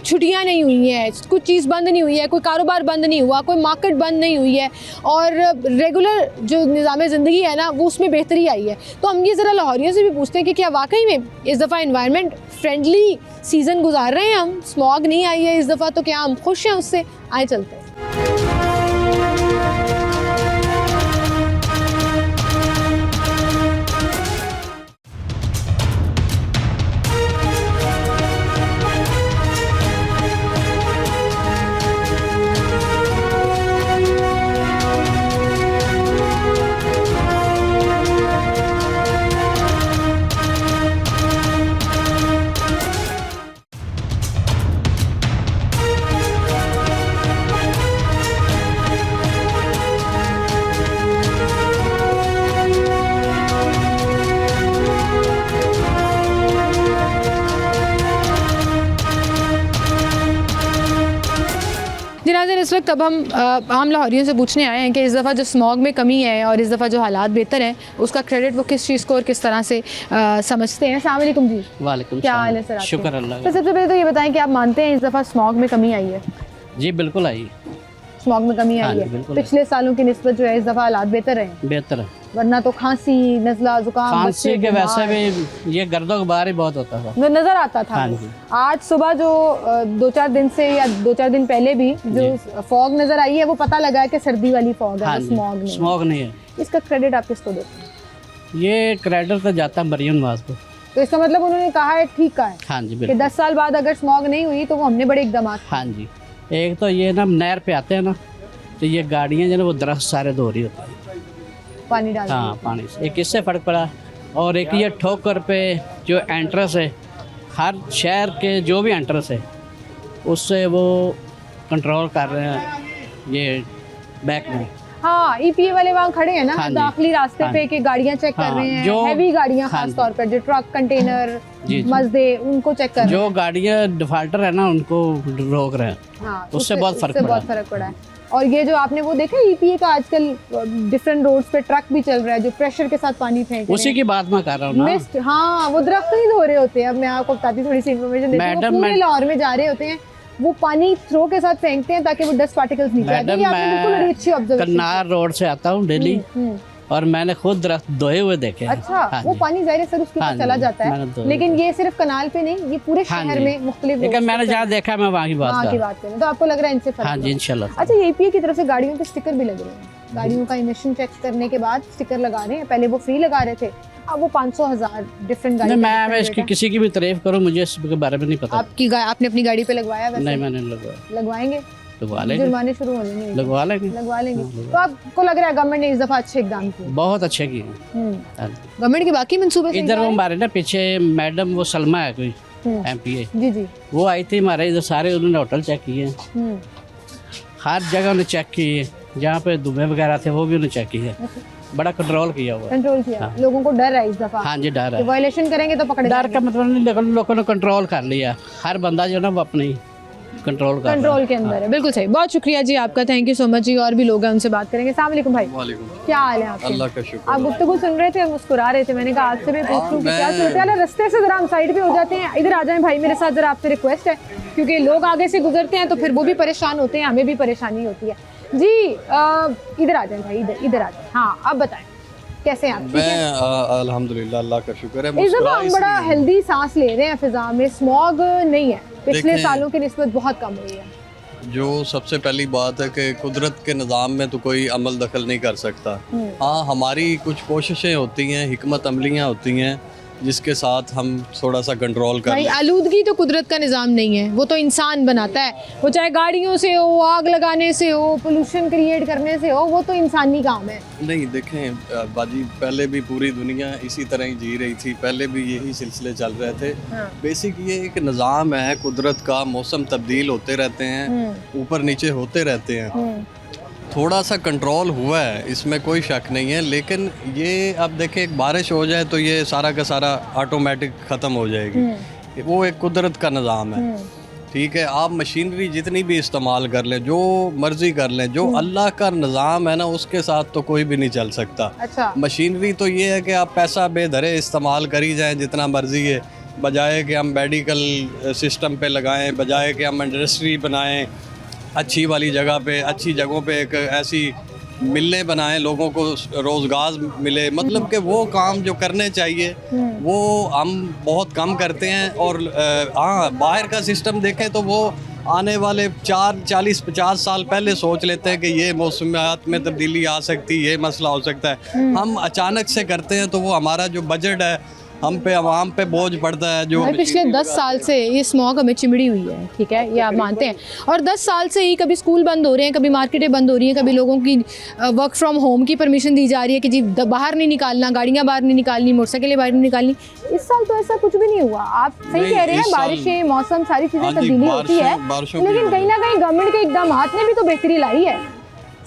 छुट्टियां नहीं हुई हैं, कुछ चीज़ बंद नहीं हुई है, कोई कारोबार बंद नहीं हुआ, कोई मार्केट बंद नहीं हुई है, और रेगुलर जो निज़ाम ज़िंदगी है ना वो उसमें बेहतरी आई है। तो हम ये ज़रा लाहौरियों से भी पूछते हैं कि क्या वाकई में इस दफ़ा इन्वायरमेंट फ्रेंडली सीज़न गुजार रहे हैं हम, स्मॉग नहीं आई है इस दफ़ा, तो क्या हम खुश हैं उससे? आए चलते हैं। नाज़रीन, इस वक्त अब हम लाहौरियों से पूछने आए हैं कि इस दफ़ा जो स्मॉग में कमी है और इस दफ़ा जो हालात बेहतर हैं उसका क्रेडिट वो किस चीज़ को और किस तरह से समझते हैं। अस्सलाम वालेकुम जी। वालेकुम क्या सलाम। हाल है सर आपके? शुक्र अल्लाह तो का। सबसे पहले तो ये बताएं कि आप मानते हैं इस दफ़ा स्मॉग में कमी आई है? जी बिल्कुल आई, स्मॉग में कमी हाँ आई जी, है, बिल्कुल पिछले सालों की निस्बत जो है इस दफ़ा हालात बेहतर हैं, बेहतर है। वरना तो खांसी, नज़ला, जुकाम, खांसी बच्चे के वैसे बीमार, भी ये गर्दो गुबार ही बहुत होता था। वो नज़र आता था। हाँ वो। जी। आज सुबह जो 2-4 दिन से या 2-4 दिन पहले भी जो फॉग नज़र आई है वो पता लगा है कि सर्दी वाली फॉग है, हाँ वो जी, स्मॉग नहीं है। स्मॉग नहीं है। इसका क्रेडिट आप किसको देते हैं? ये क्रेडिट तो जाता मरियम नवाज को। तो इसका मतलब उन्होंने कहा है ठीक है हाँ जी कि बिल्कुल। 10 साल बाद अगर स्मॉग नहीं हुई तो वो हमने बड़े इकदाम हाँ जी, एक तो ये ना नहर पे आते हैं ना, तो ये गाड़ियाँ जो है वो दरख्त सारे धो रही होती हैं। पानी डाल हाँ पानी से, एक इससे फ़र्क पड़ा। और एक ये ठोकर पे जो एंट्रेंस है, हर शहर के जो भी एंट्रेंस है उससे वो कंट्रोल कर रहे हैं ये बैक में। हाँ, ईपीए वाले वहाँ खड़े हैं ना हाँ जी। दाखिली रास्ते हाँ पे जी। कि गाड़ियाँ चेक कर हाँ, रहे हैं, जो- हैवी गाड़ियाँ हाँ खास जी। तौर पर जो ट्रक, कंटेनर, जी, जी। मजदे, उनको चेक कर रहे जो गाड़ियाँ डिफाल्टर है ना उनको रोक रहे हैं। हैं। हाँ, उससे बहुत फर्क उससे पड़ा। बहुत फर्क पड़ा है। और ये जो आपने वो देखा ईपीए का आजकल डिफरेंट रोड्स पे ट्रक भी चल रहा है जो प्रेशर के साथ पानी फेंक रहे उसी हैं। की बात मैं कर रहा हूँ ना। मिस्ट, हाँ, वो दरख्त नहीं धो रहे होते हैं। अब मैं आपको बताती हूँ, थोड़ी सी इन्फॉर्मेशन देती हूँ। वो मैडम, पूरे मैं- लाहौर में जा रहे होते हैं, वो पानी थ्रो के साथ फेंकते हैं ताकि वो डस्ट पार्टिकल्स नीचे आए। मैडम ये आपने बिल्कुल बड़ी अच्छी मैं ऑब्जर्वेशन कन्नार रोड से आता हूँ डेली, और मैंने खुद दरख्त धोए हुए देखे हैं। अच्छा, हाँ वो जी। पानी ज़ाहिर है सर उसके हाँ ऊपर चला जी, जाता मैंने है, तो- लेकिन ये सिर्फ कनाल पे नहीं, ये पूरे हाँ शहर जी। में मुख्तलिफ लेकिन मैंने जहाँ देखा मैं वहाँ की बात वहाँ की कर। बात करें तो आपको लग रहा है इनसे फर्क हाँ जी हुआ। इंशाल्लाह। अच्छा, ये ईपीए की तरफ से गाड़ियों के स्टिकर भी लग रहे हैं, गाड़ियों का इमिशन चेक करने के बाद स्टिकर लगा रहे हैं। पहले वो फ्री लगा रहे थे, अब वो 500,000 डिफरेंट नहीं, गाड़ी मैं इसकी किसी की भी तारीफ करूँ, मुझे इसके बारे में नहीं पता। आपने अपनी गाड़ी पे लगवाया? वैसे नहीं मैंने लगवाया। लगवाएंगे, लगवा लेंगे, जुर्माने शुरू होने नहीं, लगवा लेंगे। लगवा लेंगे। हाँ, तो आपको लग रहा है गवर्नमेंट ने इस दफा अच्छे इकदाम किए? बहुत अच्छे किए। गवर्नमेंट के बाकी मंसूबे सही इधर जा वो रहे हैं? हमारे ना पीछे मैडम वो सलमा है कोई हम्म, MPA, जी जी। वो आई थी हमारे इधर, सारे उन्होंने होटल चेक किए, हम्म, हर जगह उन्हें चेक किए, जहाँ पे दुबे वगैरह थे वो भी उन्हें चेक किए, बड़ा कंट्रोल किया हुआ है। कंट्रोल किया। हाँ। लोगों को डर है इस दफा हाँ जी डर कि है। वायलेशन करेंगे तो पकड़े डर का मतलब नहीं, लेकिन लोगों ने कंट्रोल कर लिया, हर बंदा जो है ना वो अपनी कंट्रोल कर रहा है। कंट्रोल के अंदर है। बिल्कुल सही, बहुत शुक्रिया जी आपका, थैंक यू सो मच जी। और भी लोग हैं उनसे बात करेंगे। अस्सलाम वालेकुम भाई, क्या हाल है आपके? अल्लाह का शुक्र। आप गुफ्तगू सुन रहे थे और मुस्कुरा रहे थे, मैंने कहा आपसे भी पूछ लूं कि क्या सूरत हाल है। रास्ते से जरा हम साइड पे हो जाते हैं, इधर आ जाएं भाई मेरे साथ, जरा आपसे रिक्वेस्ट है, क्योंकि लोग आगे से गुजरते हैं तो फिर वो भी परेशान होते हैं, हमें भी परेशानी होती है जी। इधर आ जाएं भाई, इधर इधर आ जाएं। हाँ, आप बताएं। कैसे हैं आप? ठीक है? मैं अल्हम्दुलिल्लाह, अल्लाह का शुक्र है। इस दफा मुस्कुरा हम बड़ा इसलिए- हेल्दी सांस ले रहे हैं, फिजा में स्मॉग नहीं है, पिछले देखें- सालों की निस्बत बहुत कम हुई है। जो सबसे पहली बात है कि कुदरत के निज़ाम में तो कोई अमल दखल नहीं कर सकता। हाँ, हमारी कुछ कोशिशें होती हैं, हिकमत अमलियाँ होती हैं जिसके साथ हम थोड़ा सा कंट्रोल कर भाई लें। आलूदगी तो कुदरत का निज़ाम नहीं है, वो तो इंसान बनाता है। वो चाहे गाड़ियों से हो, आग लगाने से हो, पोल्यूशन क्रिएट करने से हो, वो तो इंसानी काम है। नहीं, देखें बाजी, पहले भी पूरी दुनिया इसी तरह ही जी रही थी, पहले भी यही सिलसिले चल रहे थे। बेसिक ये एक निज़ाम है कुदरत का, मौसम तब्दील होते रहते हैं, ऊपर नीचे होते रहते हैं। थोड़ा सा कंट्रोल हुआ है, इसमें कोई शक नहीं है, लेकिन ये अब देखें एक बारिश हो जाए तो ये सारा का सारा ऑटोमेटिक ख़त्म हो जाएगी। वो एक कुदरत का निज़ाम है, ठीक है। आप मशीनरी जितनी भी इस्तेमाल कर लें, जो मर्ज़ी कर लें, जो अल्लाह का निज़ाम है ना, उसके साथ तो कोई भी नहीं चल सकता। अच्छा, मशीनरी तो ये है कि आप पैसा बेधरे इस्तेमाल करी जाएं जितना मर्ज़ी है, बजाय कि हम मेडिकल सिस्टम पे लगाएं, बजाय कि हम इंडस्ट्री बनाएं अच्छी वाली जगह पे, अच्छी जगहों पे एक ऐसी मिलें बनाएं, लोगों को रोज़गार मिले। मतलब कि वो काम जो करने चाहिए वो हम बहुत कम करते हैं। और हाँ, बाहर का सिस्टम देखें तो वो आने वाले 40-50 साल पहले सोच लेते हैं कि ये मौसमियात में तब्दीली आ सकती है, ये मसला हो सकता है। हम अचानक से करते हैं तो वो हमारा जो बजट है हम पे, आवाम पे बोझ पड़ता है। जो भाई पिछले 10 साल से ये स्मॉग हमें चिमड़ी हुई है, ठीक है, ये आप मानते हैं। और 10 साल से ही कभी स्कूल बंद हो रहे हैं, कभी मार्केटें बंद हो रही हैं, कभी लोगों की वर्क फ्रॉम होम की परमिशन दी जा रही है कि जी बाहर नहीं निकालना, गाड़ियाँ बाहर नहीं निकालनी, मोटरसाइकिलें बाहर नहीं निकालनी। इस साल तो ऐसा कुछ भी नहीं हुआ। आप सही नहीं, कह रहे हैं, इस साल- बारिशें, मौसम, सारी चीज़ें हाँ जी, तब्दीली होती है, बारिशों की लेकिन कहीं ना कहीं गवर्नमेंट के इकदामात ने भी तो बेहतरी लाई है।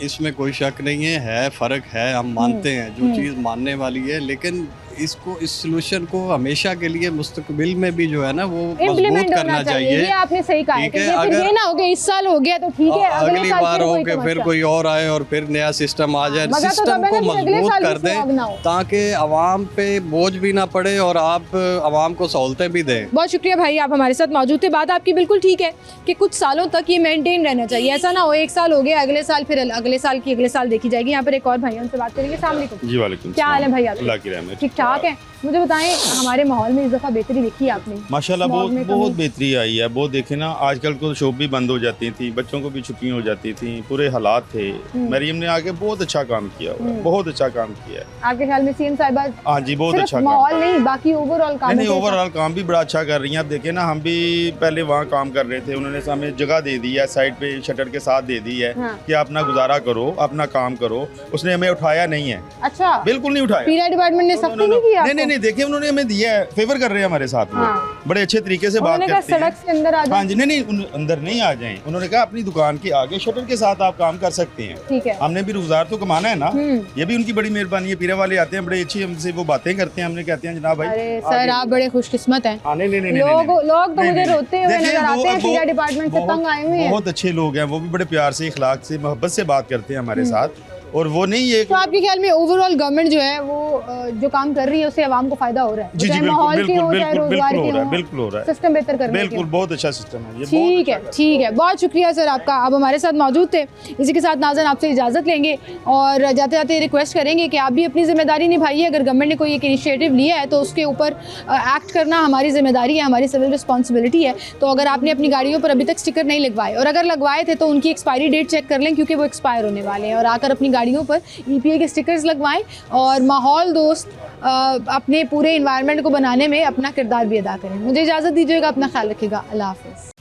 इसमें कोई शक नहीं है फ़र्क है, हम मानते हैं जो चीज़ मानने वाली है, लेकिन इसको, इस सोल्यूशन को हमेशा के लिए मुस्तकबिल में भी जो है ना वो मजबूत इम्प्लीमेंट करना होना चाहिए। ये आपने सही कहा है ठीक कि है, ये फिर अगर- ये ना हो गया, इस साल हो गया तो ठीक है, अगली साल बार फिर हो कोई के फिर तमाशा। कोई और आए और फिर नया सिस्टम आ जाए। मगर तो सिस्टम तब है को ना कि अगले मजबूत साल कर भी स्मॉग ना हो। दें ताकि आवाम पे बोझ भी ना पड़े और आप आवाम को सहूलतें भी दें। बहुत शुक्रिया भाई, आप हमारे साथ मौजूद थे। बात आपकी बिल्कुल ठीक है कि कुछ सालों तक ये मेंटेन रहना चाहिए, ऐसा ना हो एक साल हो गया, अगले साल फिर अगले साल की अगले साल देखी जाएगी। यहाँ पर एक और भाई उनसे बात करेंगे। अस्सलाम वालेकुम। जी वालेकुम। क्या हाल है भाई आपके? अल्लाह की रहमत। ठीक ठाक है। मुझे बताएं, हमारे माहौल में इस दफ़ा बेहतरी देखी है आपने? माशाल्लाह स्मॉग बहुत में बहुत कमी? बेहतरी आई है। बहुत देखे ना, आजकल तो शॉप भी बंद हो जाती थी, बच्चों को भी छुट्टियां हो जाती थी, पूरे हालात थे। मरियम ने आके बहुत अच्छा काम किया हुआ है, बहुत अच्छा काम किया है। आपके ख्याल में सीएम साहिबा हाँ जी, बहुत सिर्फ अच्छा काम। माहौल नहीं, बाकी ओवरऑल काम नहीं, ओवरऑल काम भी बड़ा अच्छा कर रही हैं। आप देखें ना, हम भी पहले वहाँ काम कर रहे थे, उन्होंने हमें जगह दे दी है, साइड पे शटर के साथ दे दी है कि अपना गुजारा करो, अपना काम करो। उसने हमें उठाया नहीं है, अच्छा, बिल्कुल नहीं उठाया। पीआई डिपार्टमेंट ने सख्ती नहीं की? नहीं, देखिए उन्होंने हमें दिया है, फेवर कर रहे हैं हमारे साथ। वो बड़े अच्छे तरीके से बात करते हैं। सड़क से अंदर आ हाँ जाए। जी, नहीं, अंदर नहीं आ जाएं। उन्होंने कहा अपनी दुकान के आगे शटर के साथ आप काम कर सकते हैं। ठीक है। हमने भी रोजगार तो कमाना है ना, ये भी उनकी बड़ी मेहरबानी है। पीरे वाले आते हैं, बड़े अच्छी हमसे वो बातें करते हैं, हमने कहते हैं जनाब भाई। अरे सर, आप बड़े खुशकिस्मत हैं। हाँ, नहीं, लोग तो मुझे रोते हुए देखिए, नजर आते हैं, वो- पीआई डिपार्टमेंट से तंग आए हुए हैं। बहुत अच्छे लोग हैं, वो भी बड़े प्यार से, इखलाक से, मोहब्बत से बात करते हैं हमारे साथ। और वो नहीं ये तो आपके ख्याल में ओवरऑल गवर्नमेंट जो है वो जो काम कर रही है उससे आवाम को फायदा हो रहा है? जी, चाहे बिल्कुल, माहौल की हो, बिल्कुल, चाहे बिल्कुल, रोजगार की बिल्कुल हो रहा है, हो, बिल्कुल हो रहा है। सिस्टम बेहतर करने बिल्कुल, के। बहुत अच्छा सिस्टम है ये। ठीक है, ठीक है, बहुत शुक्रिया सर आपका, आप हमारे साथ मौजूद थे। इसी के साथ नाज़रीन आपसे इजाज़त लेंगे और जाते जाते रिक्वेस्ट करेंगे कि आप भी अपनी जिम्मेदारी निभाइए। अगर गवर्नमेंट ने कोई एक इनिशिएटिव लिया है तो उसके ऊपर एक्ट करना हमारी जिम्मेदारी है, हमारी सिविल रिस्पॉन्सिबिलिटी है। तो अगर आपने अपनी गाड़ियों पर अभी तक स्टिकर नहीं लगवाए और अगर लगवाए थे तो उनकी एक्सपायरी डेट चेक कर लें, क्योंकि वो एक्सपायर होने वाले हैं। और आकर अपनी गाड़ियों पर EPA के स्टिकर्स लगवाएं और माहौल दोस्त अपने पूरे इन्वायरमेंट को बनाने में अपना किरदार भी अदा करें। मुझे इजाज़त दीजिएगा, अपना ख्याल रखिएगा, अल्लाह हाफ़िज़।